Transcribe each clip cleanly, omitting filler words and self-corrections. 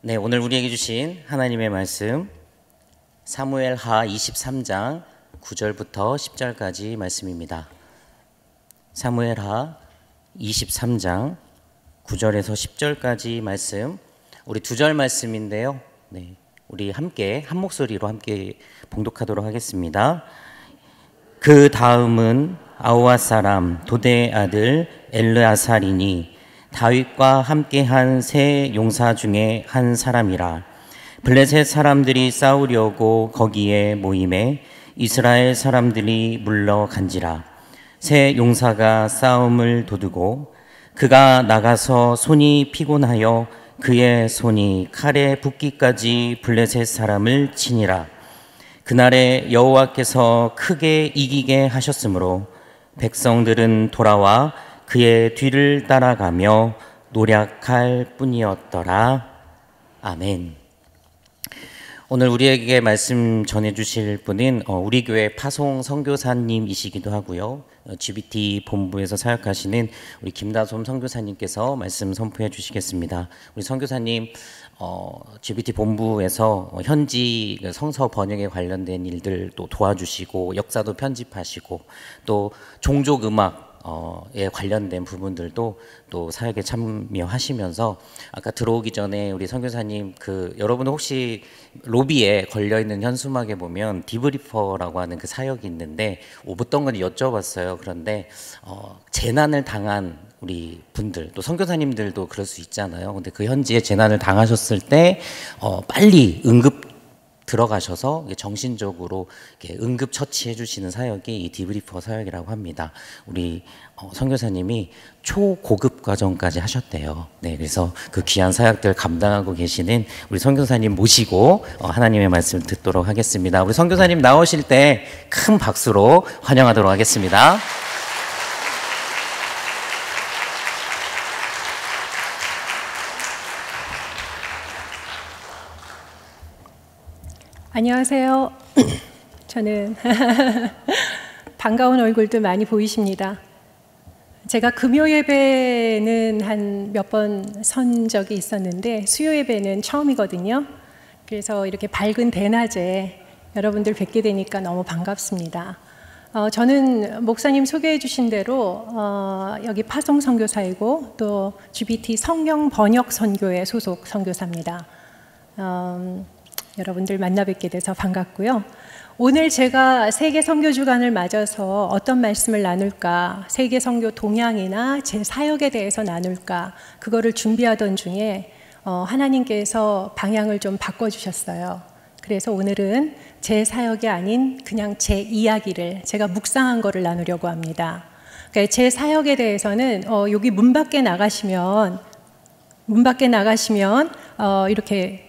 네, 오늘 우리에게 주신 하나님의 말씀 사무엘하 23장 9절부터 10절까지 말씀입니다. 사무엘하 23장 9절에서 10절까지 말씀, 우리 두 절 말씀인데요. 네, 우리 함께 한 목소리로 함께 봉독하도록 하겠습니다. 그 다음은 아우아 사람 도대의 아들 엘르아살이니 다윗과 함께한 세 용사 중에 한 사람이라. 블레셋 사람들이 싸우려고 거기에 모임에 이스라엘 사람들이 물러간지라. 세 용사가 싸움을 도두고 그가 나가서 손이 피곤하여 그의 손이 칼에 붓기까지 블레셋 사람을 치니라. 그날에 여호와께서 크게 이기게 하셨으므로 백성들은 돌아와 그의 뒤를 따라가며 노략할 뿐이었더라. 아멘. 오늘 우리에게 말씀 전해주실 분은 우리 교회 파송 선교사님이시기도 하고요. GBT 본부에서 사역하시는 우리 김다솜 선교사님께서 말씀 선포해 주시겠습니다. 우리 선교사님 GBT 본부에서 현지 성서 번역에 관련된 일들도 도와주시고 역사도 편집하시고 또 종족 음악에 관련된 부분들도 또 사역에 참여하시면서 아까 들어오기 전에 우리 선교사님 여러분 혹시 로비에 걸려있는 현수막에 보면 디브리퍼라고 하는 그 사역이 있는데 어떤 건지 여쭤봤어요. 그런데 재난을 당한 우리 분들 또 선교사님들도 그럴 수 있잖아요. 근데 그 현지에 재난을 당하셨을 때 빨리 응급 들어가셔서 정신적으로 응급 처치해 주시는 사역이 이 디브리퍼 사역이라고 합니다. 우리 선교사님이 초고급 과정까지 하셨대요. 네, 그래서 그 귀한 사역들 감당하고 계시는 우리 선교사님 모시고 하나님의 말씀 듣도록 하겠습니다. 우리 선교사님 나오실 때 큰 박수로 환영하도록 하겠습니다. 안녕하세요. 저는 반가운 얼굴도 많이 보이십니다. 제가 금요 예배는 한 몇 번 선 적이 있었는데 수요 예배는 처음이거든요. 그래서 이렇게 밝은 대낮에 여러분들 뵙게 되니까 너무 반갑습니다. 저는 목사님 소개해 주신 대로 여기 파송 선교사이고 또 GBT 성경 번역 선교회 소속 선교사입니다. 여러분들 만나 뵙게 돼서 반갑고요. 오늘 제가 세계 선교 주간을 맞아서 어떤 말씀을 나눌까, 세계 선교 동향이나 제 사역에 대해서 나눌까, 그거를 준비하던 중에 하나님께서 방향을 좀 바꿔주셨어요. 그래서 오늘은 제 사역이 아닌 그냥 제 이야기를, 제가 묵상한 거를 나누려고 합니다. 그러니까 제 사역에 대해서는 여기 문 밖에 나가시면 이렇게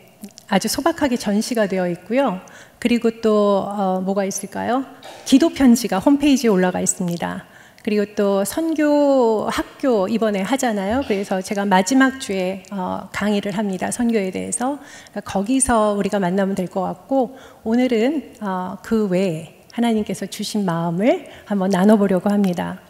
아주 소박하게 전시가 되어 있고요. 그리고 또 뭐가 있을까요? 기도 편지가 홈페이지에 올라가 있습니다. 그리고 또 선교 학교 이번에 하잖아요. 그래서 제가 마지막 주에 강의를 합니다. 선교에 대해서. 그러니까 거기서 우리가 만나면 될 것 같고, 오늘은 그 외에 하나님께서 주신 마음을 한번 나눠보려고 합니다.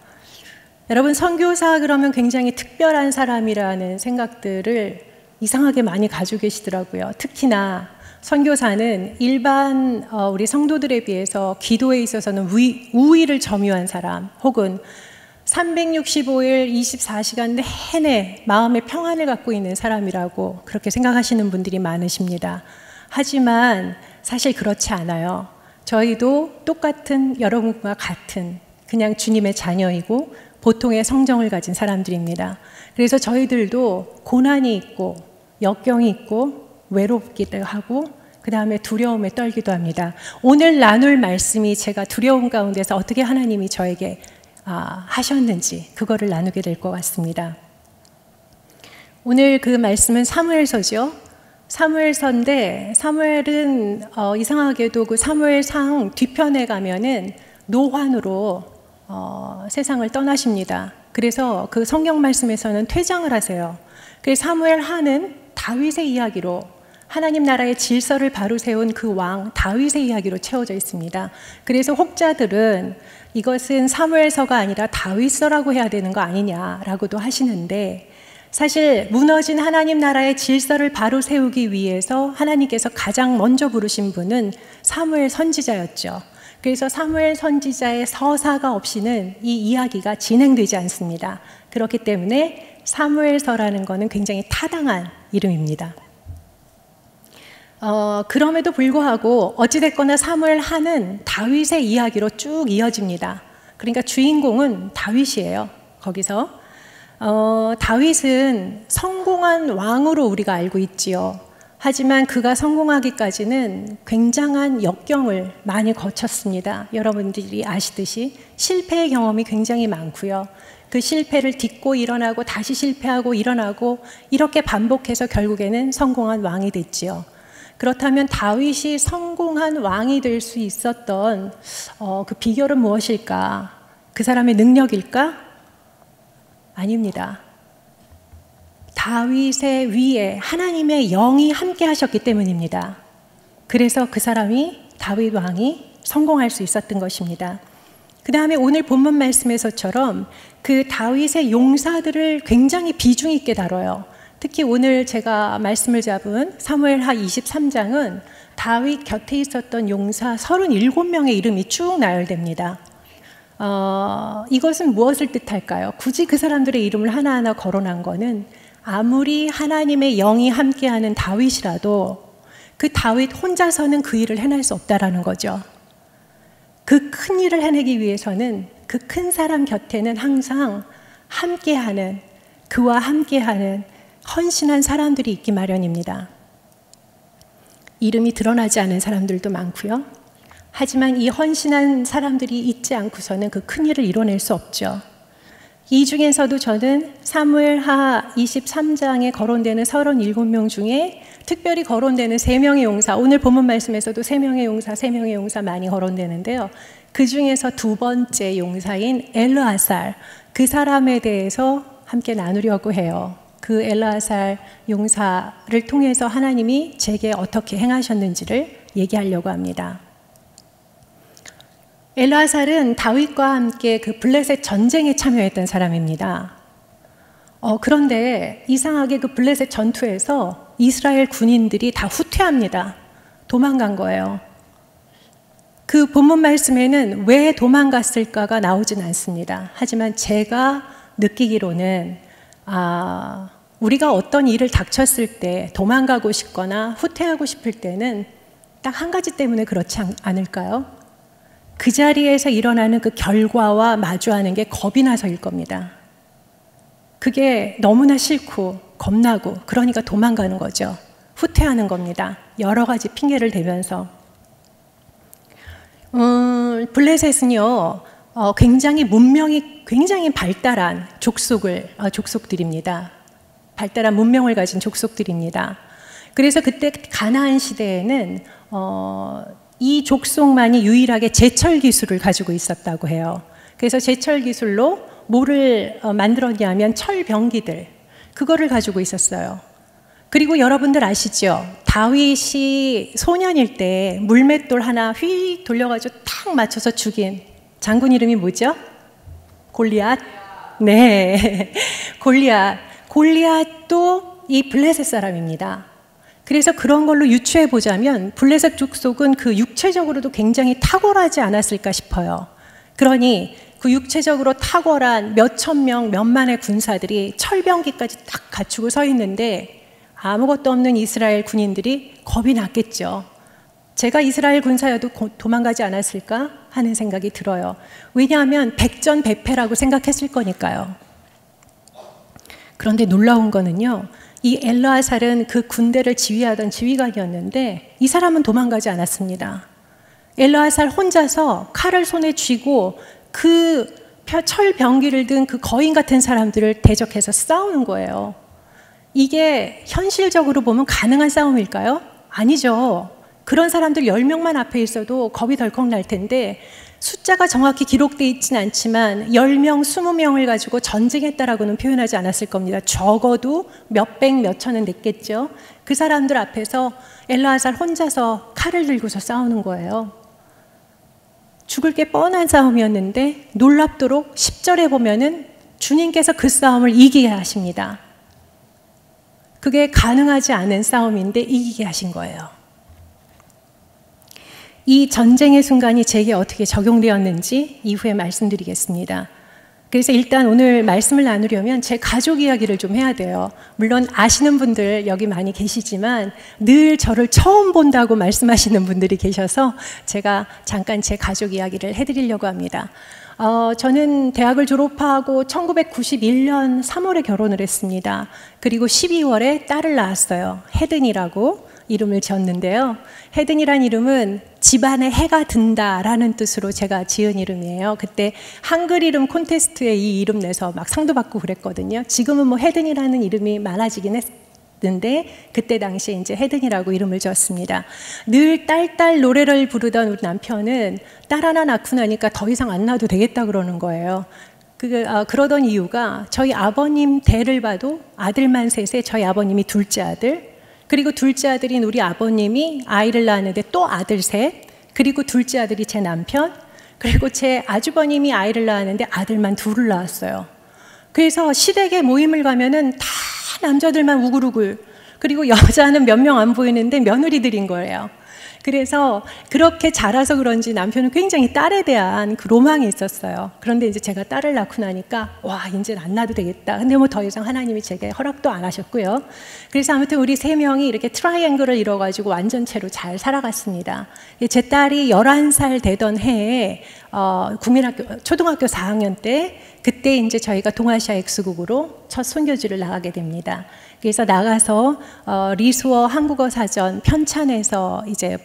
여러분, 선교사 그러면 굉장히 특별한 사람이라는 생각들을 이상하게 많이 가지고 계시더라고요. 특히나 선교사는 일반 우리 성도들에 비해서 기도에 있어서는 우위를 점유한 사람, 혹은 365일 24시간 내내 마음의 평안을 갖고 있는 사람이라고 그렇게 생각하시는 분들이 많으십니다. 하지만 사실 그렇지 않아요. 저희도 똑같은 여러분과 같은 그냥 주님의 자녀이고 보통의 성정을 가진 사람들입니다. 그래서 저희들도 고난이 있고 역경이 있고 외롭기도 하고 그 다음에 두려움에 떨기도 합니다. 오늘 나눌 말씀이 제가 두려움 가운데서 어떻게 하나님이 저에게 하셨는지 그거를 나누게 될 것 같습니다. 오늘 그 말씀은 사무엘서죠. 사무엘서인데 사무엘은 이상하게도 그 사무엘상 뒤편에 가면은 노환으로 세상을 떠나십니다. 그래서 그 성경 말씀에서는 퇴장을 하세요. 그래서 사무엘하는 다윗의 이야기로, 하나님 나라의 질서를 바로 세운 그 왕 다윗의 이야기로 채워져 있습니다. 그래서 혹자들은 이것은 사무엘서가 아니라 다윗서라고 해야 되는 거 아니냐라고도 하시는데, 사실 무너진 하나님 나라의 질서를 바로 세우기 위해서 하나님께서 가장 먼저 부르신 분은 사무엘 선지자였죠. 그래서 사무엘 선지자의 서사가 없이는 이 이야기가 진행되지 않습니다. 그렇기 때문에 사무엘서라는 것은 굉장히 타당한 이름입니다. 그럼에도 불구하고 어찌됐거나 사무엘하는 다윗의 이야기로 쭉 이어집니다. 그러니까 주인공은 다윗이에요. 거기서 다윗은 성공한 왕으로 우리가 알고 있지요. 하지만 그가 성공하기까지는 굉장한 역경을 많이 거쳤습니다. 여러분들이 아시듯이 실패의 경험이 굉장히 많고요. 그 실패를 딛고 일어나고 다시 실패하고 일어나고 이렇게 반복해서 결국에는 성공한 왕이 됐지요. 그렇다면 다윗이 성공한 왕이 될 수 있었던 그 비결은 무엇일까? 그 사람의 능력일까? 아닙니다. 다윗의 위에 하나님의 영이 함께 하셨기 때문입니다. 그래서 그 사람이 다윗 왕이 성공할 수 있었던 것입니다. 그 다음에 오늘 본문 말씀에서처럼 그 다윗의 용사들을 굉장히 비중 있게 다뤄요. 특히 오늘 제가 말씀을 잡은 사무엘하 23장은 다윗 곁에 있었던 용사 37명의 이름이 쭉 나열됩니다. 이것은 무엇을 뜻할까요? 굳이 그 사람들의 이름을 하나하나 거론한 거는 아무리 하나님의 영이 함께하는 다윗이라도 그 다윗 혼자서는 그 일을 해낼 수 없다라는 거죠. 그 큰 일을 해내기 위해서는 그 큰 사람 곁에는 항상 함께하는, 그와 함께하는 헌신한 사람들이 있기 마련입니다. 이름이 드러나지 않은 사람들도 많고요. 하지만 이 헌신한 사람들이 있지 않고서는 그 큰 일을 이뤄낼 수 없죠. 이 중에서도 저는 사무엘하 23장에 거론되는 37명 중에 특별히 거론되는 3명의 용사, 오늘 본문 말씀에서도 3명의 용사 많이 거론되는데요. 그 중에서 두 번째 용사인 엘르아살, 그 사람에 대해서 함께 나누려고 해요. 그 엘르아살 용사를 통해서 하나님이 제게 어떻게 행하셨는지를 얘기하려고 합니다. 엘르아살은 다윗과 함께 그 블레셋 전쟁에 참여했던 사람입니다. 그런데 이상하게 그 블레셋 전투에서 이스라엘 군인들이 다 후퇴합니다. 도망간 거예요. 그 본문 말씀에는 왜 도망갔을까가 나오진 않습니다. 하지만 제가 느끼기로는 우리가 어떤 일을 닥쳤을 때 도망가고 싶거나 후퇴하고 싶을 때는 딱 한 가지 때문에 그렇지 않을까요? 그 자리에서 일어나는 그 결과와 마주하는 게 겁이 나서일 겁니다. 그게 너무나 싫고 겁나고 그러니까 도망가는 거죠. 후퇴하는 겁니다. 여러 가지 핑계를 대면서. 블레셋은요, 굉장히 문명이 굉장히 발달한 족속들입니다. 발달한 문명을 가진 족속들입니다. 그래서 그때 가나안 시대에는 이 족속만이 유일하게 제철 기술을 가지고 있었다고 해요. 그래서 제철 기술로 뭐를 만들었냐면 철병기들, 그거를 가지고 있었어요. 그리고 여러분들 아시죠? 다윗이 소년일 때 물맷돌 하나 휙 돌려가지고 탁 맞춰서 죽인 장군 이름이 뭐죠? 골리앗? 네, 골리앗도 이 블레셋 사람입니다. 그래서 그런 걸로 유추해 보자면 블레셋 족속은 그 육체적으로도 굉장히 탁월하지 않았을까 싶어요. 그러니 그 육체적으로 탁월한 몇천 명, 몇만의 군사들이 철병기까지 딱 갖추고 서 있는데 아무것도 없는 이스라엘 군인들이 겁이 났겠죠. 제가 이스라엘 군사여도 도망가지 않았을까 하는 생각이 들어요. 왜냐하면 백전백패라고 생각했을 거니까요. 그런데 놀라운 거는요, 이 엘르아살은 그 군대를 지휘하던 지휘관이었는데 이 사람은 도망가지 않았습니다. 엘르아살 혼자서 칼을 손에 쥐고 그 철병기를 든 그 거인 같은 사람들을 대적해서 싸우는 거예요. 이게 현실적으로 보면 가능한 싸움일까요? 아니죠. 그런 사람들 10명만 앞에 있어도 겁이 덜컥 날 텐데 숫자가 정확히 기록되어 있지는 않지만 10명, 20명을 가지고 전쟁했다라고는 표현하지 않았을 겁니다. 적어도 몇백, 몇천은 됐겠죠. 그 사람들 앞에서 엘르아살 혼자서 칼을 들고서 싸우는 거예요. 죽을 게 뻔한 싸움이었는데 놀랍도록 10절에 보면은 주님께서 그 싸움을 이기게 하십니다. 그게 가능하지 않은 싸움인데 이기게 하신 거예요. 이 전쟁의 순간이 제게 어떻게 적용되었는지 이후에 말씀드리겠습니다. 그래서 일단 오늘 말씀을 나누려면 제 가족 이야기를 좀 해야 돼요. 물론 아시는 분들 여기 많이 계시지만 늘 저를 처음 본다고 말씀하시는 분들이 계셔서 제가 잠깐 제 가족 이야기를 해드리려고 합니다. 저는 대학을 졸업하고 1991년 3월에 결혼을 했습니다. 그리고 12월에 딸을 낳았어요. 혜든이라고 이름을 지었는데요. 혜든이란 이름은 집안에 해가 든다라는 뜻으로 제가 지은 이름이에요. 그때 한글 이름 콘테스트에 이 이름 내서 막 상도 받고 그랬거든요. 지금은 뭐 혜든이라는 이름이 많아지긴 했는데 그때 당시에 이제 혜든이라고 이름을 지었습니다. 늘 딸딸 노래를 부르던 우리 남편은 딸 하나 낳고 나니까 더 이상 안 낳아도 되겠다 그러는 거예요. 그러던 이유가 저희 아버님 대를 봐도 아들만 셋에 저희 아버님이 둘째 아들, 그리고 둘째 아들인 우리 아버님이 아이를 낳았는데 또 아들 셋, 그리고 둘째 아들이 제 남편, 그리고 제 아주버님이 아이를 낳았는데 아들만 둘을 낳았어요. 그래서 시댁에 모임을 가면은 다 남자들만 우글우글, 그리고 여자는 몇 명 안 보이는데 며느리들인 거예요. 그래서 그렇게 자라서 그런지 남편은 굉장히 딸에 대한 그 로망이 있었어요. 그런데 이제 제가 딸을 낳고 나니까 와, 이제 안 낳아도 되겠다. 근데 뭐 더 이상 하나님이 제게 허락도 안 하셨고요. 그래서 아무튼 우리 세 명이 이렇게 트라이앵글을 이뤄가지고 완전체로 잘 살아갔습니다. 제 딸이 11살 되던 해에 초등학교 4학년 때 그때 이제 저희가 동아시아 X국으로 첫 선교지를 나가게 됩니다. 그래서 나가서 리수어 한국어 사전 편찬해서 이제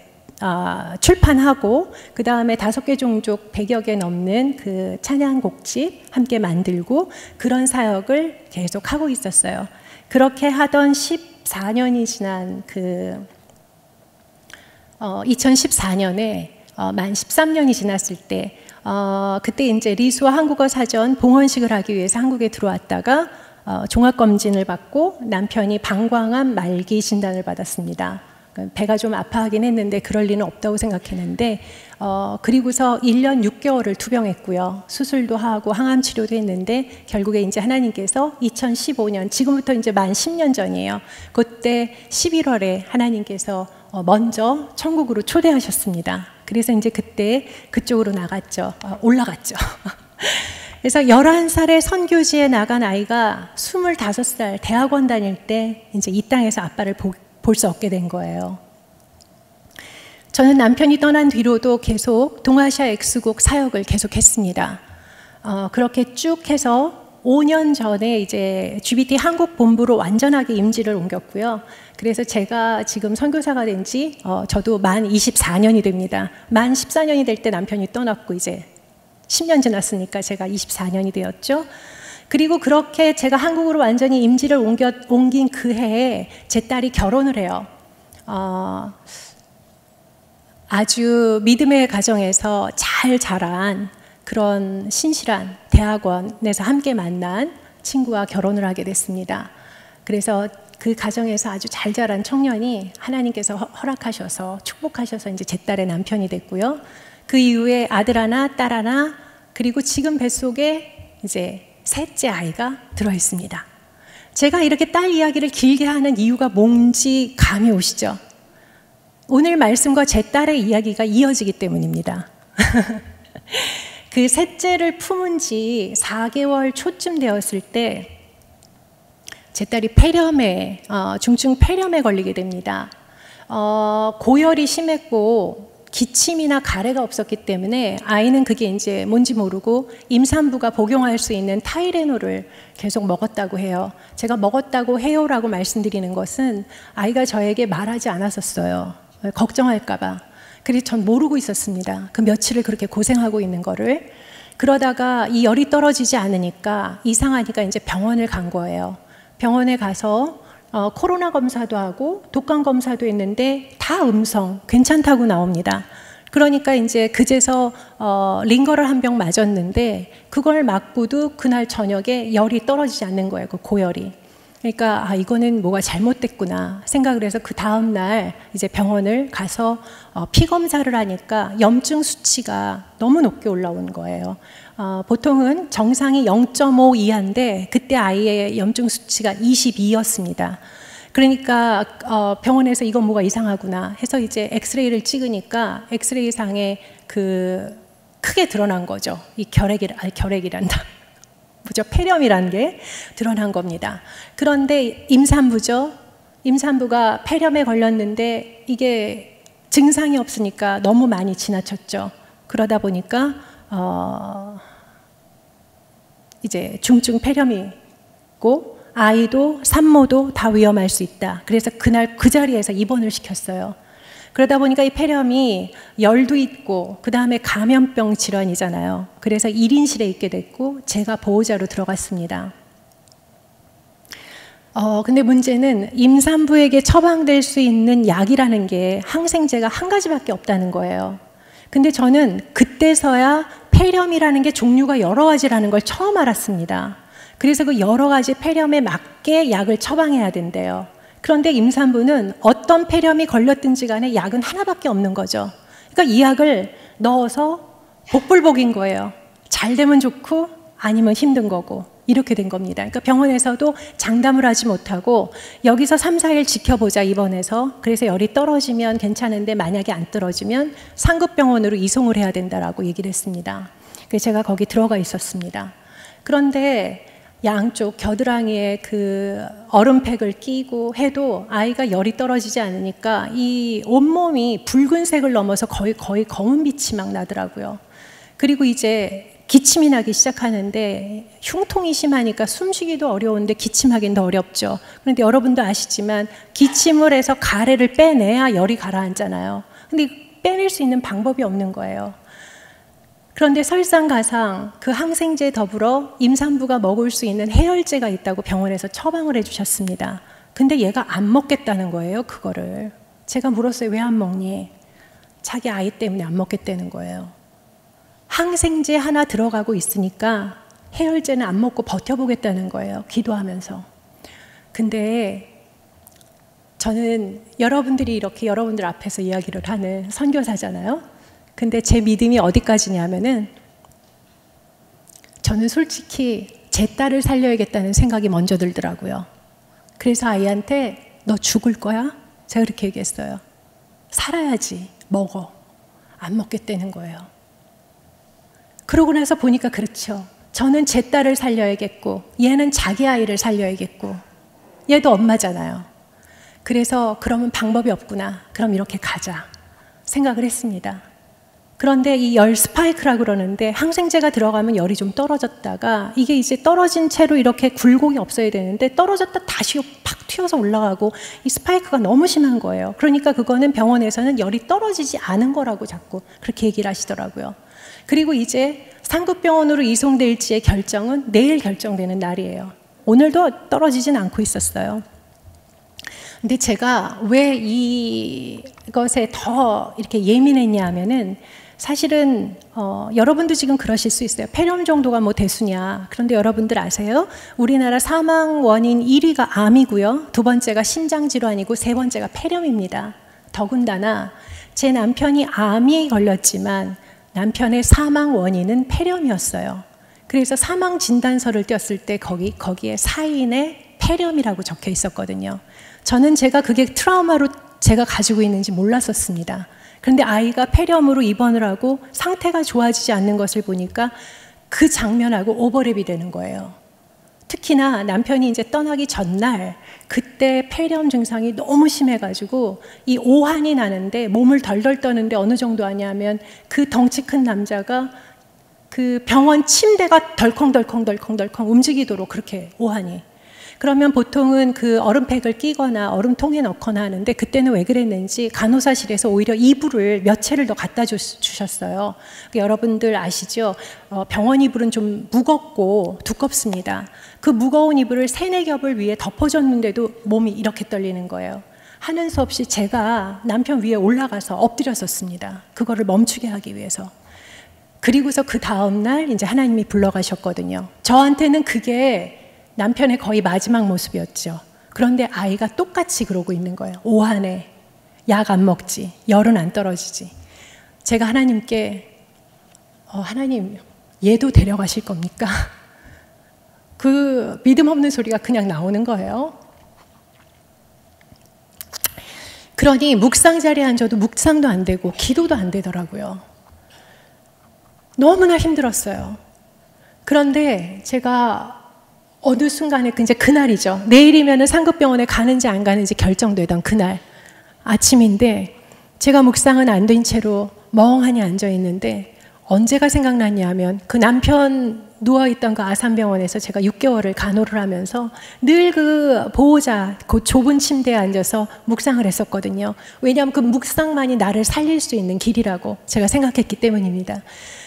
출판하고 그 다음에 5개 종족 100여 개 넘는 그 찬양곡집 함께 만들고 그런 사역을 계속 하고 있었어요. 그렇게 하던 14년이 지난 2014년에 만 13년이 지났을 때 그때 이제 리수어 한국어 사전 봉헌식을 하기 위해서 한국에 들어왔다가 종합검진을 받고 남편이 방광암 말기 진단을 받았습니다. 배가 좀 아파하긴 했는데 그럴 리는 없다고 생각했는데 그리고서 1년 6개월을 투병했고요. 수술도 하고 항암 치료도 했는데 결국에 이제 하나님께서 2015년 지금부터 이제 만 10년 전이에요. 그때 11월에 하나님께서 먼저 천국으로 초대하셨습니다. 그래서 이제 그때 그쪽으로 나갔죠. 올라갔죠. 그래서 11살에 선교지에 나간 아이가 25살 대학원 다닐 때 이제 이 땅에서 아빠를 볼 수 없게 된 거예요. 저는 남편이 떠난 뒤로도 계속 동아시아 X국 사역을 계속했습니다. 그렇게 쭉 해서 5년 전에 이제 GBT 한국 본부로 완전하게 임지를 옮겼고요. 그래서 제가 지금 선교사가 된 지 저도 만 24년이 됩니다. 만 14년이 될 때 남편이 떠났고 이제 10년 지났으니까 제가 24년이 되었죠. 그리고 그렇게 제가 한국으로 완전히 임지를 옮긴 그 해에 제 딸이 결혼을 해요. 아주 믿음의 가정에서 잘 자란 그런 신실한 대학원에서 함께 만난 친구와 결혼을 하게 됐습니다. 그래서 그 가정에서 아주 잘 자란 청년이 하나님께서 허락하셔서 축복하셔서 이제 제 딸의 남편이 됐고요. 그 이후에 아들 하나, 딸 하나, 그리고 지금 뱃속에 이제 셋째 아이가 들어 있습니다. 제가 이렇게 딸 이야기를 길게 하는 이유가 뭔지 감이 오시죠? 오늘 말씀과 제 딸의 이야기가 이어지기 때문입니다. 그 셋째를 품은 지 4개월 초쯤 되었을 때 제 딸이 폐렴에 중증 폐렴에 걸리게 됩니다. 고열이 심했고 기침이나 가래가 없었기 때문에 아이는 그게 이제 뭔지 모르고 임산부가 복용할 수 있는 타이레놀을 계속 먹었다고 해요. 제가 먹었다고 해요라고 말씀드리는 것은 아이가 저에게 말하지 않았었어요. 걱정할까 봐. 그래서 전 모르고 있었습니다. 그 며칠을 그렇게 고생하고 있는 거를. 그러다가 이 열이 떨어지지 않으니까 이상하니까 이제 병원을 간 거예요. 병원에 가서 코로나 검사도 하고 독감 검사도 했는데 다 음성, 괜찮다고 나옵니다. 그러니까 이제 그제서 링거를 한 병 맞았는데 그걸 맞고도 그날 저녁에 열이 떨어지지 않는 거예요. 그 고열이. 그러니까 이거는 뭐가 잘못됐구나 생각을 해서 그 다음 날 이제 병원을 가서 피 검사를 하니까 염증 수치가 너무 높게 올라온 거예요. 보통은 정상이 0.5 이하인데 그때 아이의 염증 수치가 22였습니다. 그러니까 병원에서 이건 뭐가 이상하구나 해서 이제 엑스레이를 찍으니까 엑스레이 상에 그 크게 드러난 거죠. 이 결핵이란다. 뭐죠? 폐렴이라는 게 드러난 겁니다. 그런데 임산부죠. 임산부가 폐렴에 걸렸는데 이게 증상이 없으니까 너무 많이 지나쳤죠. 그러다 보니까 이제 중증 폐렴이 있고 아이도 산모도 다 위험할 수 있다. 그래서 그날 그 자리에서 입원을 시켰어요. 그러다 보니까 이 폐렴이 열도 있고 그 다음에 감염병 질환이잖아요. 그래서 1인실에 있게 됐고 제가 보호자로 들어갔습니다. 근데 문제는 임산부에게 처방될 수 있는 약이라는 게 항생제가 한 가지밖에 없다는 거예요. 근데 저는 그때서야 폐렴이라는 게 종류가 여러 가지라는 걸 처음 알았습니다. 그래서 그 여러 가지 폐렴에 맞게 약을 처방해야 된대요. 그런데 임산부는 어떤 폐렴이 걸렸든지 간에 약은 하나밖에 없는 거죠. 그러니까 이 약을 넣어서 복불복인 거예요. 잘 되면 좋고 아니면 힘든 거고 이렇게 된 겁니다. 그러니까 병원에서도 장담을 하지 못하고 여기서 3, 4일 지켜보자 입원해서 그래서 열이 떨어지면 괜찮은데 만약에 안 떨어지면 상급병원으로 이송을 해야 된다라고 얘기를 했습니다. 그래서 제가 거기 들어가 있었습니다. 그런데 양쪽 겨드랑이에 그 얼음팩을 끼고 해도 아이가 열이 떨어지지 않으니까 이 온몸이 붉은색을 넘어서 거의 검은빛이 막 나더라고요. 그리고 이제 기침이 나기 시작하는데 흉통이 심하니까 숨쉬기도 어려운데 기침하기는 더 어렵죠. 그런데 여러분도 아시지만 기침을 해서 가래를 빼내야 열이 가라앉잖아요. 근데 빼낼 수 있는 방법이 없는 거예요. 그런데 설상가상 그 항생제 더불어 임산부가 먹을 수 있는 해열제가 있다고 병원에서 처방을 해주셨습니다. 근데 얘가 안 먹겠다는 거예요, 그거를. 제가 물었어요, 왜 안 먹니? 자기 아이 때문에 안 먹겠다는 거예요. 항생제 하나 들어가고 있으니까 해열제는 안 먹고 버텨보겠다는 거예요, 기도하면서. 근데 저는 여러분들이 이렇게 여러분들 앞에서 이야기를 하는 선교사잖아요. 근데 제 믿음이 어디까지냐면은 저는 솔직히 제 딸을 살려야겠다는 생각이 먼저 들더라고요. 그래서 아이한테 너 죽을 거야? 제가 그렇게 얘기했어요. 살아야지, 먹어. 안 먹겠다는 거예요. 그러고 나서 보니까 그렇죠. 저는 제 딸을 살려야겠고 얘는 자기 아이를 살려야겠고 얘도 엄마잖아요. 그래서 그러면 방법이 없구나. 그럼 이렇게 가자 생각을 했습니다. 그런데 이 열 스파이크라고 그러는데 항생제가 들어가면 열이 좀 떨어졌다가 이게 이제 떨어진 채로 이렇게 굴곡이 없어야 되는데 떨어졌다 다시 팍 튀어서 올라가고 이 스파이크가 너무 심한 거예요. 그러니까 그거는 병원에서는 열이 떨어지지 않은 거라고 자꾸 그렇게 얘기를 하시더라고요. 그리고 이제 상급병원으로 이송될지의 결정은 내일 결정되는 날이에요. 오늘도 떨어지진 않고 있었어요. 근데 제가 왜 이것에 더 이렇게 예민했냐 하면은 사실은 여러분도 지금 그러실 수 있어요. 폐렴 정도가 뭐 대수냐. 그런데 여러분들 아세요? 우리나라 사망 원인 1위가 암이고요. 두 번째가 심장질환이고 세 번째가 폐렴입니다. 더군다나 제 남편이 암이 걸렸지만 남편의 사망 원인은 폐렴이었어요. 그래서 사망 진단서를 떼었을 때 거기에 사인에 폐렴이라고 적혀 있었거든요. 저는 제가 그게 트라우마로 제가 가지고 있는지 몰랐었습니다. 그런데 아이가 폐렴으로 입원을 하고 상태가 좋아지지 않는 것을 보니까 그 장면하고 오버랩이 되는 거예요. 특히나 남편이 이제 떠나기 전날 그때 폐렴 증상이 너무 심해가지고 이 오한이 나는데 몸을 덜덜 떠는데 어느 정도 하냐면 그 덩치 큰 남자가 그 병원 침대가 덜컹덜컹 움직이도록 그렇게 오한이. 그러면 보통은 그 얼음팩을 끼거나 얼음통에 넣거나 하는데 그때는 왜 그랬는지 간호사실에서 오히려 이불을 몇 채를 더 갖다 주셨어요. 여러분들 아시죠? 병원 이불은 좀 무겁고 두껍습니다. 그 무거운 이불을 3, 4겹을 위에 덮어줬는데도 몸이 이렇게 떨리는 거예요. 하는 수 없이 제가 남편 위에 올라가서 엎드렸었습니다. 그거를 멈추게 하기 위해서. 그리고서 그 다음날 이제 하나님이 불러가셨거든요. 저한테는 그게 남편의 거의 마지막 모습이었죠. 그런데 아이가 똑같이 그러고 있는 거예요. 오한에 약 안 먹지, 열은 안 떨어지지. 제가 하나님께 하나님 얘도 데려가실 겁니까? 그 믿음 없는 소리가 그냥 나오는 거예요. 그러니 묵상 자리에 앉아도 묵상도 안 되고 기도도 안 되더라고요. 너무나 힘들었어요. 그런데 제가 어느 순간에 이제 그날이죠. 내일이면 상급병원에 가는지 안 가는지 결정되던 그날 아침인데 제가 묵상은 안 된 채로 멍하니 앉아 있는데 언제가 생각났냐면 그 남편 누워있던 그 아산병원에서 제가 6개월을 간호를 하면서 늘 그 보호자 그 좁은 침대에 앉아서 묵상을 했었거든요. 왜냐하면 그 묵상만이 나를 살릴 수 있는 길이라고 제가 생각했기 때문입니다.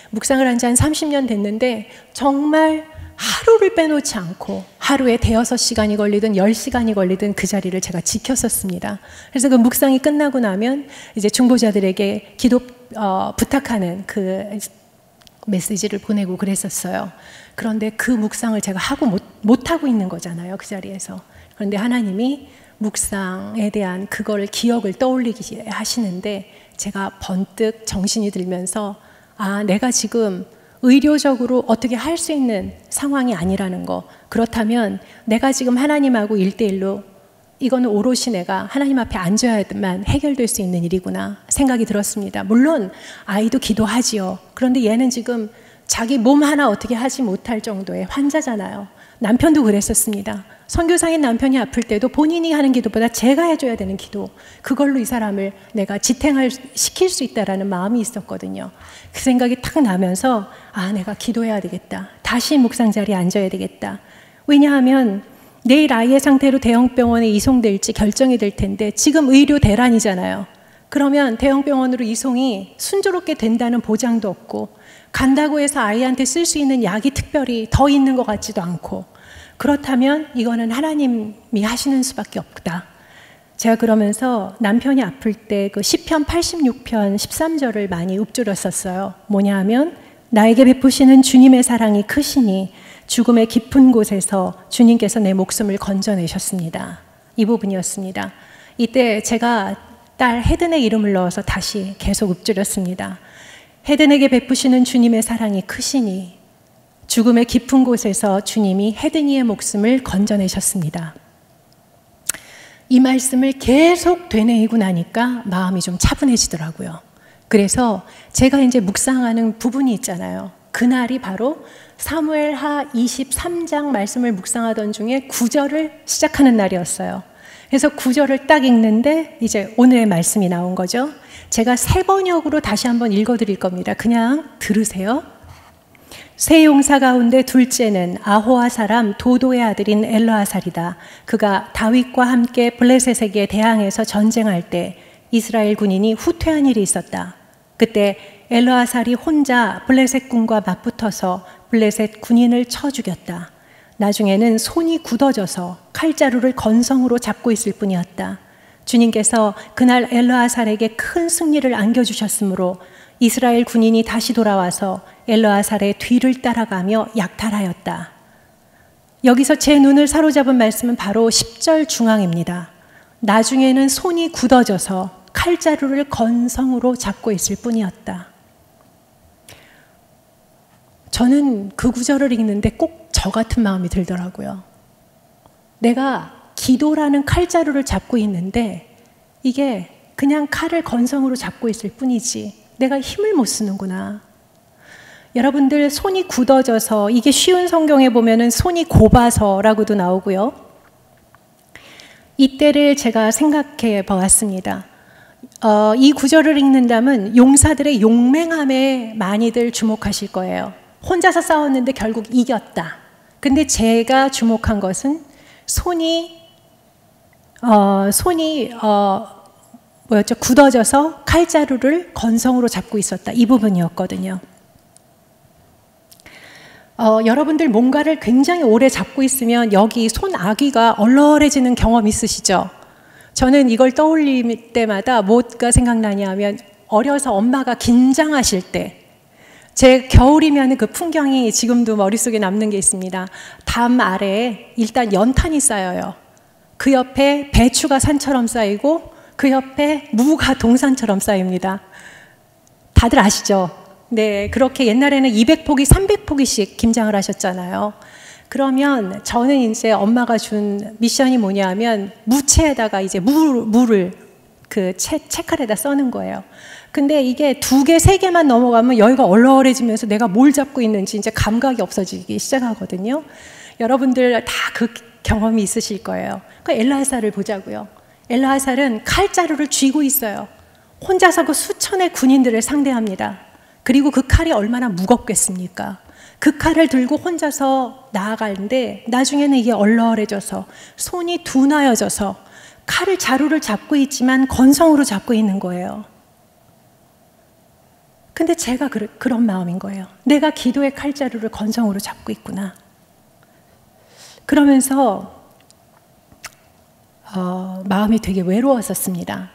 묵상을 한 지 한 30년 됐는데 정말 하루를 빼놓지 않고 하루에 대여섯 시간이 걸리든 10시간이 걸리든 그 자리를 제가 지켰었습니다. 그래서 그 묵상이 끝나고 나면 이제 중보자들에게 기도 부탁하는 그 메시지를 보내고 그랬었어요. 그런데 그 묵상을 제가 하고 못하고 있는 거잖아요. 그 자리에서. 그런데 하나님이 묵상에 대한 그거를 기억을 떠올리기 하시는데 제가 번뜩 정신이 들면서 아, 내가 지금 의료적으로 어떻게 할 수 있는 상황이 아니라는 거. 그렇다면 내가 지금 하나님하고 1대1로 이거는 오롯이 내가 하나님 앞에 앉아야만 해결될 수 있는 일이구나 생각이 들었습니다. 물론 아이도 기도하지요. 그런데 얘는 지금 자기 몸 하나 어떻게 하지 못할 정도의 환자잖아요. 남편도 그랬었습니다. 선교사인 남편이 아플 때도 본인이 하는 기도보다 제가 해줘야 되는 기도, 그걸로 이 사람을 내가 지탱을 시킬 수 있다라는 마음이 있었거든요. 그 생각이 탁 나면서 아, 내가 기도해야 되겠다. 다시 묵상 자리에 앉아야 되겠다. 왜냐하면 내일 아이의 상태로 대형병원에 이송될지 결정이 될 텐데 지금 의료 대란이잖아요. 그러면 대형병원으로 이송이 순조롭게 된다는 보장도 없고 간다고 해서 아이한테 쓸 수 있는 약이 특별히 더 있는 것 같지도 않고 그렇다면 이거는 하나님이 하시는 수밖에 없다. 제가 그러면서 남편이 아플 때 그 시편 86편 13절을 많이 읊조렸었어요. 뭐냐 하면 나에게 베푸시는 주님의 사랑이 크시니 죽음의 깊은 곳에서 주님께서 내 목숨을 건져내셨습니다. 이 부분이었습니다. 이때 제가 딸 헤든의 이름을 넣어서 다시 계속 읊조렸습니다. 헤든에게 베푸시는 주님의 사랑이 크시니 죽음의 깊은 곳에서 주님이 헤든이의 목숨을 건져내셨습니다. 이 말씀을 계속 되뇌이고 나니까 마음이 좀 차분해지더라고요. 그래서 제가 이제 묵상하는 부분이 있잖아요. 그날이 바로 사무엘하 23장 말씀을 묵상하던 중에 9절을 시작하는 날이었어요. 그래서 9절을 딱 읽는데 이제 오늘의 말씀이 나온 거죠. 제가 새 번역으로 다시 한번 읽어드릴 겁니다. 그냥 들으세요. 세 용사 가운데 둘째는 아호와 사람 도도의 아들인 엘르아살이다. 그가 다윗과 함께 블레셋에게 대항해서 전쟁할 때 이스라엘 군인이 후퇴한 일이 있었다. 그때 엘르아살이 혼자 블레셋 군과 맞붙어서 블레셋 군인을 쳐 죽였다. 나중에는 손이 굳어져서 칼자루를 건성으로 잡고 있을 뿐이었다. 주님께서 그날 엘르아살에게 큰 승리를 안겨주셨으므로 이스라엘 군인이 다시 돌아와서 엘르아살의 뒤를 따라가며 약탈하였다. 여기서 제 눈을 사로잡은 말씀은 바로 10절 중앙입니다. 나중에는 손이 굳어져서 칼자루를 건성으로 잡고 있을 뿐이었다. 저는 그 구절을 읽는데 꼭 저 같은 마음이 들더라고요. 내가 기도라는 칼자루를 잡고 있는데 이게 그냥 칼을 건성으로 잡고 있을 뿐이지 내가 힘을 못 쓰는구나. 여러분들 손이 굳어져서 이게 쉬운 성경에 보면은 손이 곱아서라고도 나오고요. 이때를 제가 생각해 보았습니다. 이 구절을 읽는다면 용사들의 용맹함에 많이들 주목하실 거예요. 혼자서 싸웠는데 결국 이겼다. 근데 제가 주목한 것은 손이 굳어져서 칼자루를 건성으로 잡고 있었다. 이 부분이었거든요. 여러분들 뭔가를 굉장히 오래 잡고 있으면 여기 손아귀가 얼얼해지는 경험 있으시죠? 저는 이걸 떠올릴 때마다 뭐가 생각나냐 하면 어려서 엄마가 긴장하실 때 제 겨울이면 그 풍경이 지금도 머릿속에 남는 게 있습니다. 담 아래에 일단 연탄이 쌓여요. 그 옆에 배추가 산처럼 쌓이고 그 옆에 무가 동산처럼 쌓입니다. 다들 아시죠? 네, 그렇게 옛날에는 200포기, 300포기씩 김장을 하셨잖아요. 그러면 저는 이제 엄마가 준 미션이 뭐냐 하면 무채에다가 이제 물을 그 책칼에다 써는 거예요. 근데 이게 2개, 3개만 넘어가면 여기가 얼얼해지면서 내가 뭘 잡고 있는지 이제 감각이 없어지기 시작하거든요. 여러분들 다 그 경험이 있으실 거예요. 그 엘르하살을 보자고요. 엘르하살은 칼자루를 쥐고 있어요. 혼자서 그 수천의 군인들을 상대합니다. 그리고 그 칼이 얼마나 무겁겠습니까? 그 칼을 들고 혼자서 나아가는데 나중에는 이게 얼얼해져서 손이 둔하여져서 자루를 잡고 있지만 건성으로 잡고 있는 거예요. 근데 제가 그런 마음인 거예요. 내가 기도의 칼자루를 건성으로 잡고 있구나. 그러면서 마음이 되게 외로웠었습니다.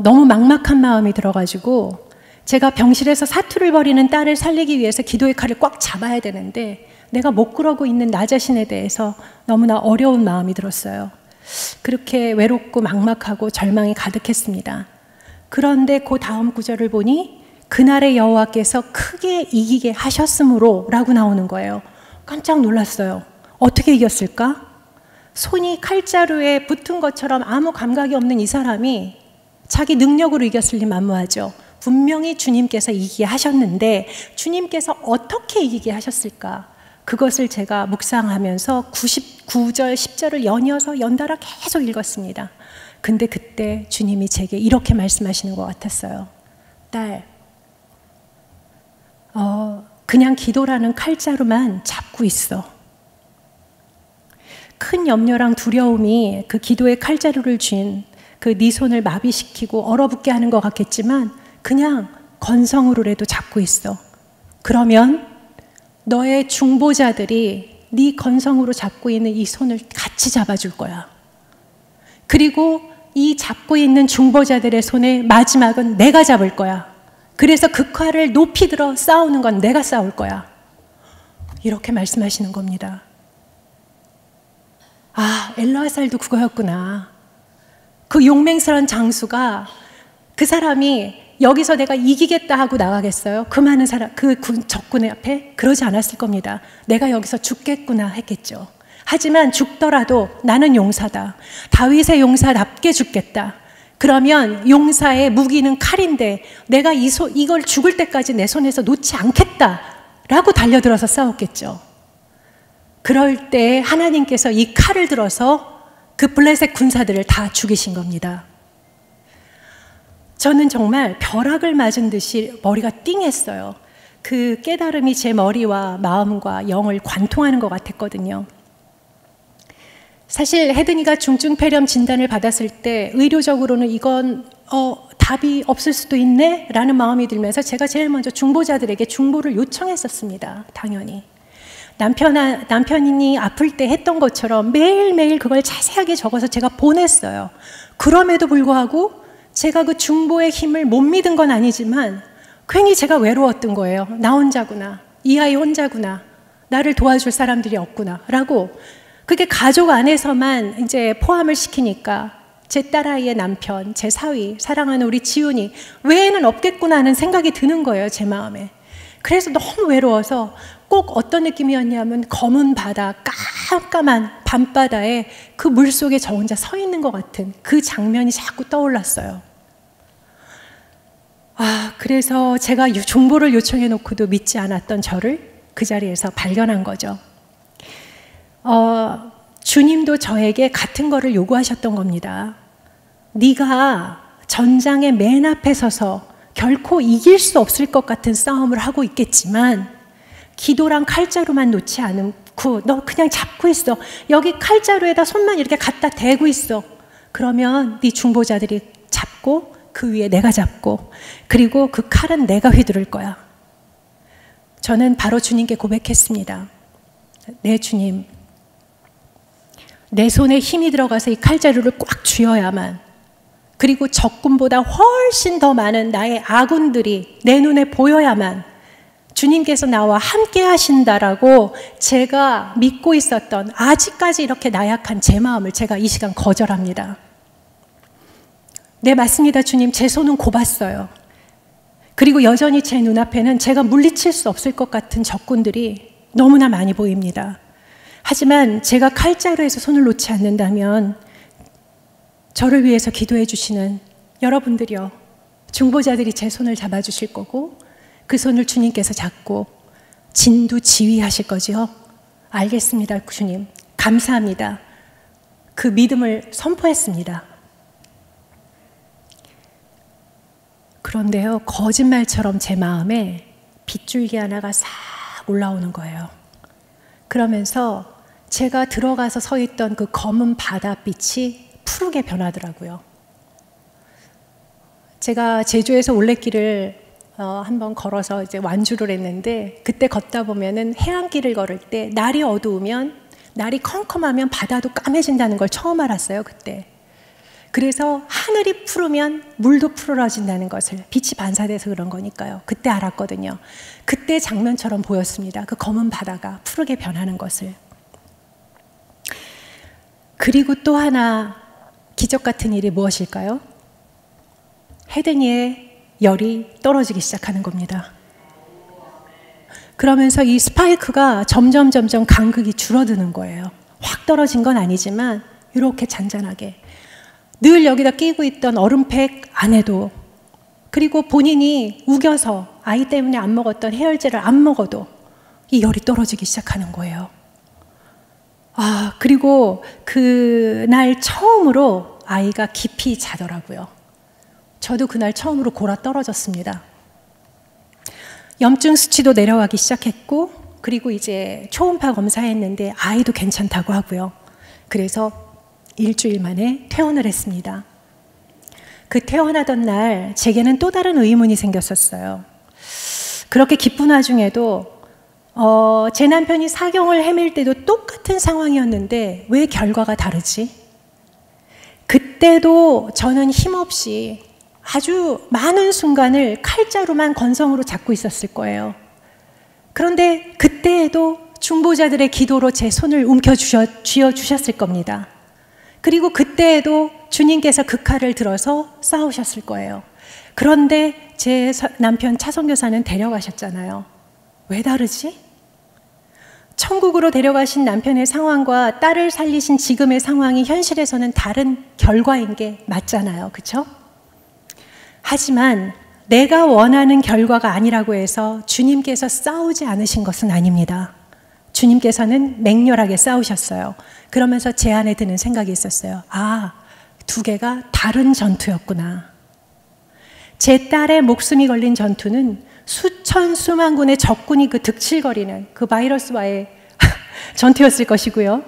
너무 막막한 마음이 들어가지고 제가 병실에서 사투를 벌이는 딸을 살리기 위해서 기도의 칼을 꽉 잡아야 되는데 내가 못 그러고 있는 나 자신에 대해서 너무나 어려운 마음이 들었어요. 그렇게 외롭고 막막하고 절망이 가득했습니다. 그런데 그 다음 구절을 보니 그날의 여호와께서 크게 이기게 하셨으므로 라고 나오는 거예요. 깜짝 놀랐어요. 어떻게 이겼을까? 손이 칼자루에 붙은 것처럼 아무 감각이 없는 이 사람이 자기 능력으로 이겼을 리 만무하죠. 분명히 주님께서 이기게 하셨는데 주님께서 어떻게 이기게 하셨을까? 그것을 제가 묵상하면서 99절, 10절을 연달아 계속 읽었습니다. 근데 그때 주님이 제게 이렇게 말씀하시는 것 같았어요. 딸, 그냥 기도라는 칼자루만 잡고 있어. 큰 염려랑 두려움이 그 기도의 칼자루를 쥔 그 네 손을 마비시키고 얼어붙게 하는 것 같겠지만 그냥 건성으로라도 잡고 있어. 그러면 너의 중보자들이 네 건성으로 잡고 있는 이 손을 같이 잡아줄 거야. 그리고 이 잡고 있는 중보자들의 손의 마지막은 내가 잡을 거야. 그래서 그 칼을 높이 들어 싸우는 건 내가 싸울 거야. 이렇게 말씀하시는 겁니다. 아, 엘르하살도 그거였구나. 그 용맹스러운 장수가 그 사람이 여기서 내가 이기겠다 하고 나가겠어요? 그 많은 사람, 그 적군의 앞에? 그러지 않았을 겁니다. 내가 여기서 죽겠구나 했겠죠. 하지만 죽더라도 나는 용사다. 다윗의 용사답게 죽겠다. 그러면 용사의 무기는 칼인데 내가 이걸 죽을 때까지 내 손에서 놓지 않겠다 라고 달려들어서 싸웠겠죠. 그럴 때 하나님께서 이 칼을 들어서 그 블레셋 군사들을 다 죽이신 겁니다. 저는 정말 벼락을 맞은 듯이 머리가 띵했어요. 그 깨달음이 제 머리와 마음과 영을 관통하는 것 같았거든요. 사실 혜든이가 중증 폐렴 진단을 받았을 때 의료적으로는 이건 답이 없을 수도 있네 라는 마음이 들면서 제가 제일 먼저 중보자들에게 중보를 요청했었습니다. 당연히. 남편이 아플 때 했던 것처럼 매일매일 그걸 자세하게 적어서 제가 보냈어요. 그럼에도 불구하고 제가 그 중보의 힘을 못 믿은 건 아니지만 괜히 제가 외로웠던 거예요. 나 혼자구나. 이 아이 혼자구나. 나를 도와줄 사람들이 없구나. 라고 그게 가족 안에서만 이제 포함을 시키니까 제 딸아이의 남편, 제 사위, 사랑하는 우리 지훈이 외에는 없겠구나 하는 생각이 드는 거예요. 제 마음에. 그래서 너무 외로워서 꼭 어떤 느낌이었냐면 검은 바다, 깜깜한 밤바다에 그 물속에 저 혼자 서 있는 것 같은 그 장면이 자꾸 떠올랐어요. 그래서 제가 중보를 요청해 놓고도 믿지 않았던 저를 그 자리에서 발견한 거죠. 주님도 저에게 같은 거를 요구하셨던 겁니다. 네가 전장의 맨 앞에 서서 결코 이길 수 없을 것 같은 싸움을 하고 있겠지만 기도랑 칼자루만 놓지 않고 너 그냥 잡고 있어. 여기 칼자루에다 손만 이렇게 갖다 대고 있어. 그러면 네 중보자들이 잡고 그 위에 내가 잡고 그리고 그 칼은 내가 휘두를 거야. 저는 바로 주님께 고백했습니다. 네, 주님. 내 손에 힘이 들어가서 이 칼자루를 꽉 쥐어야만 그리고 적군보다 훨씬 더 많은 나의 아군들이 내 눈에 보여야만 주님께서 나와 함께 하신다라고 제가 믿고 있었던 아직까지 이렇게 나약한 제 마음을 제가 이 시간 거절합니다. 네, 맞습니다. 주님, 제 손은 곱았어요. 그리고 여전히 제 눈앞에는 제가 물리칠 수 없을 것 같은 적군들이 너무나 많이 보입니다. 하지만 제가 칼자루에서 손을 놓지 않는다면 저를 위해서 기도해 주시는 여러분들이요, 중보자들이 제 손을 잡아주실 거고 그 손을 주님께서 잡고 진두지휘하실 거지요. 알겠습니다, 주님. 감사합니다. 그 믿음을 선포했습니다. 그런데요, 거짓말처럼 제 마음에 빗줄기 하나가 싹 올라오는 거예요. 그러면서 제가 들어가서 서 있던 그 검은 바닷빛이 푸르게 변하더라고요. 제가 제주에서 올레길을 한번 걸어서 이제 완주를 했는데, 그때 걷다 보면은 해안길을 걸을 때 날이 어두우면, 날이 컴컴하면 바다도 까매진다는 걸 처음 알았어요, 그때. 그래서 하늘이 푸르면 물도 푸르러진다는 것을, 빛이 반사돼서 그런 거니까요. 그때 알았거든요. 그때 장면처럼 보였습니다. 그 검은 바다가 푸르게 변하는 것을. 그리고 또 하나 기적 같은 일이 무엇일까요? 헤드니의 열이 떨어지기 시작하는 겁니다. 그러면서 이 스파이크가 점점 간극이 줄어드는 거예요. 확 떨어진 건 아니지만 이렇게 잔잔하게. 늘 여기다 끼고 있던 얼음팩 안에도, 그리고 본인이 우겨서 아이 때문에 안 먹었던 해열제를 안 먹어도 이 열이 떨어지기 시작하는 거예요. 그리고 그날 처음으로 아이가 깊이 자더라고요. 저도 그날 처음으로 골아 떨어졌습니다. 염증 수치도 내려가기 시작했고, 그리고 이제 초음파 검사했는데 아이도 괜찮다고 하고요. 그래서 일주일 만에 퇴원을 했습니다. 그 퇴원하던 날 제게는 또 다른 의문이 생겼었어요. 그렇게 기쁜 와중에도 제 남편이 사경을 헤맬 때도 똑같은 상황이었는데 왜 결과가 다르지? 그때도 저는 힘없이 아주 많은 순간을 칼자루만 건성으로 잡고 있었을 거예요. 그런데 그때에도 중보자들의 기도로 제 손을 쥐어주셨을 겁니다. 그리고 그때에도 주님께서 그 칼을 들어서 싸우셨을 거예요. 그런데 제 남편 차선교사는 데려가셨잖아요. 왜 다르지? 천국으로 데려가신 남편의 상황과 딸을 살리신 지금의 상황이 현실에서는 다른 결과인 게 맞잖아요. 그렇죠? 하지만 내가 원하는 결과가 아니라고 해서 주님께서 싸우지 않으신 것은 아닙니다. 주님께서는 맹렬하게 싸우셨어요. 그러면서 제 안에 드는 생각이 있었어요. 두 개가 다른 전투였구나. 제 딸의 목숨이 걸린 전투는 수천 수만 군의 적군이 그 득실거리는 그 바이러스와의 전투였을 것이고요.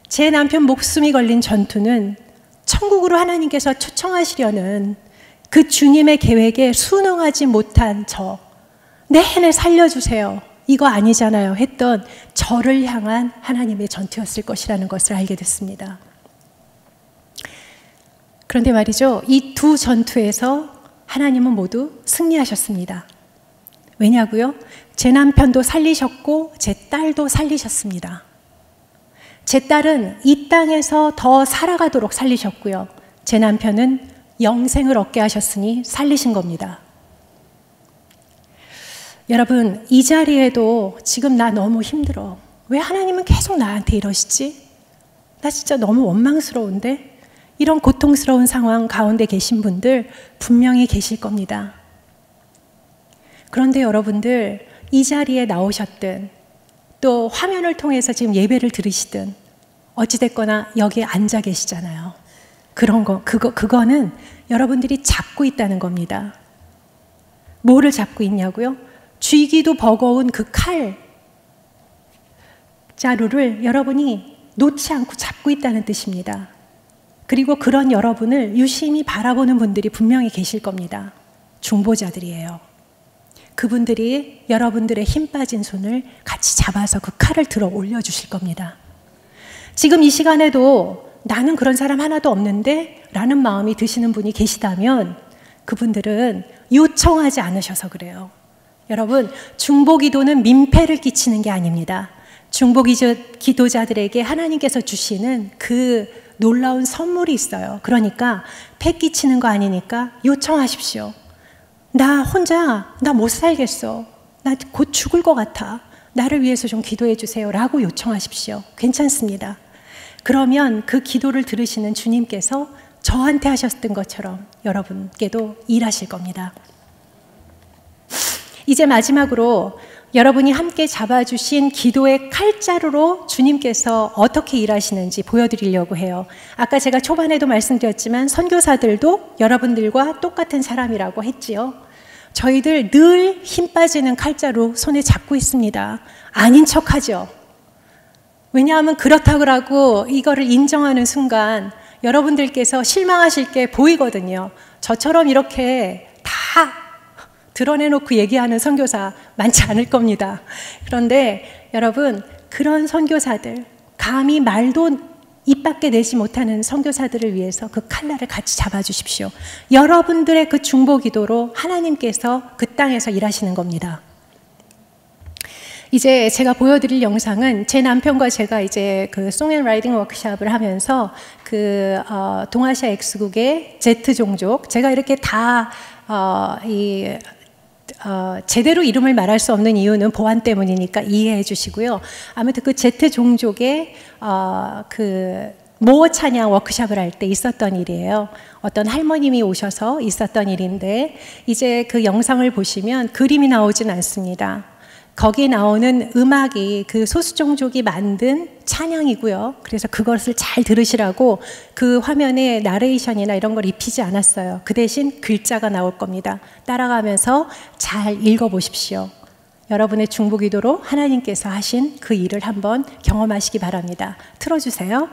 제 남편 목숨이 걸린 전투는 천국으로 하나님께서 초청하시려는 그 주님의 계획에 순응하지 못한 저, 내내 살려주세요, 이거 아니잖아요 했던 저를 향한 하나님의 전투였을 것이라는 것을 알게 됐습니다. 그런데 말이죠, 이 두 전투에서 하나님은 모두 승리하셨습니다. 왜냐고요? 제 남편도 살리셨고 제 딸도 살리셨습니다. 제 딸은 이 땅에서 더 살아가도록 살리셨고요. 제 남편은 영생을 얻게 하셨으니 살리신 겁니다. 여러분, 이 자리에도 지금 나 너무 힘들어. 왜 하나님은 계속 나한테 이러시지? 나 진짜 너무 원망스러운데? 이런 고통스러운 상황 가운데 계신 분들 분명히 계실 겁니다. 그런데 여러분들, 이 자리에 나오셨든 또 화면을 통해서 지금 예배를 들으시든 어찌됐거나 여기에 앉아 계시잖아요. 그거는 여러분들이 잡고 있다는 겁니다. 뭐를 잡고 있냐고요? 쥐기도 버거운 그 칼 자루를 여러분이 놓지 않고 잡고 있다는 뜻입니다. 그리고 그런 여러분을 유심히 바라보는 분들이 분명히 계실 겁니다. 중보자들이에요. 그분들이 여러분들의 힘 빠진 손을 같이 잡아서 그 칼을 들어 올려주실 겁니다. 지금 이 시간에도 나는 그런 사람 하나도 없는데 라는 마음이 드시는 분이 계시다면 그분들은 요청하지 않으셔서 그래요. 여러분, 중보기도는 민폐를 끼치는 게 아닙니다. 중보기도자들에게 하나님께서 주시는 그 놀라운 선물이 있어요. 그러니까 폐 끼치는 거 아니니까 요청하십시오. 나 혼자 나 못 살겠어. 나 곧 죽을 것 같아. 나를 위해서 좀 기도해 주세요 라고 요청하십시오. 괜찮습니다. 그러면 그 기도를 들으시는 주님께서 저한테 하셨던 것처럼 여러분께도 일하실 겁니다. 이제 마지막으로 여러분이 함께 잡아주신 기도의 칼자루로 주님께서 어떻게 일하시는지 보여드리려고 해요. 아까 제가 초반에도 말씀드렸지만 선교사들도 여러분들과 똑같은 사람이라고 했지요. 저희들 늘 힘 빠지는 칼자루 손에 잡고 있습니다. 아닌 척하죠. 왜냐하면 그렇다고 하고 이거를 인정하는 순간 여러분들께서 실망하실 게 보이거든요. 저처럼 이렇게 다 드러내놓고 얘기하는 선교사 많지 않을 겁니다. 그런데 여러분, 그런 선교사들, 감히 말도 입 밖에 내지 못하는 선교사들을 위해서 그 칼날을 같이 잡아주십시오. 여러분들의 그 중보 기도로 하나님께서 그 땅에서 일하시는 겁니다. 이제 제가 보여드릴 영상은 제 남편과 제가 이제 그 송앤라이팅 워크숍을 하면서 그 동아시아 X국의 Z 종족, 제가 이렇게 다 제대로 이름을 말할 수 없는 이유는 보안 때문이니까 이해해 주시고요. 아무튼 그 Z 종족의 그 모어 찬양 워크숍을 할 때 있었던 일이에요. 어떤 할머님이 오셔서 있었던 일인데 이제 그 영상을 보시면 그림이 나오진 않습니다. 거기에 나오는 음악이 그 소수종족이 만든 찬양이고요. 그래서 그것을 잘 들으시라고 그 화면에 나레이션이나 이런 걸 입히지 않았어요. 그 대신 글자가 나올 겁니다. 따라가면서 잘 읽어보십시오. 여러분의 중보기도로 하나님께서 하신 그 일을 한번 경험하시기 바랍니다. 틀어주세요.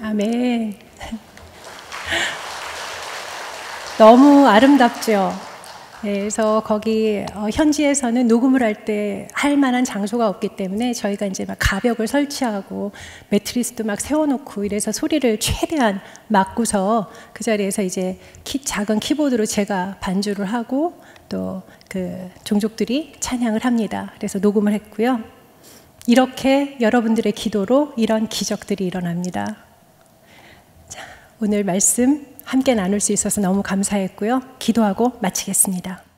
아멘. 너무 아름답죠. 네, 그래서 거기 현지에서는 녹음을 할 때 할 만한 장소가 없기 때문에 저희가 이제 막 가벽을 설치하고 매트리스도 막 세워놓고 이래서 소리를 최대한 막고서 그 자리에서 이제 작은 키보드로 제가 반주를 하고 또 그 종족들이 찬양을 합니다. 그래서 녹음을 했고요. 이렇게 여러분들의 기도로 이런 기적들이 일어납니다. 자, 오늘 말씀 함께 나눌 수 있어서 너무 감사했고요. 기도하고 마치겠습니다.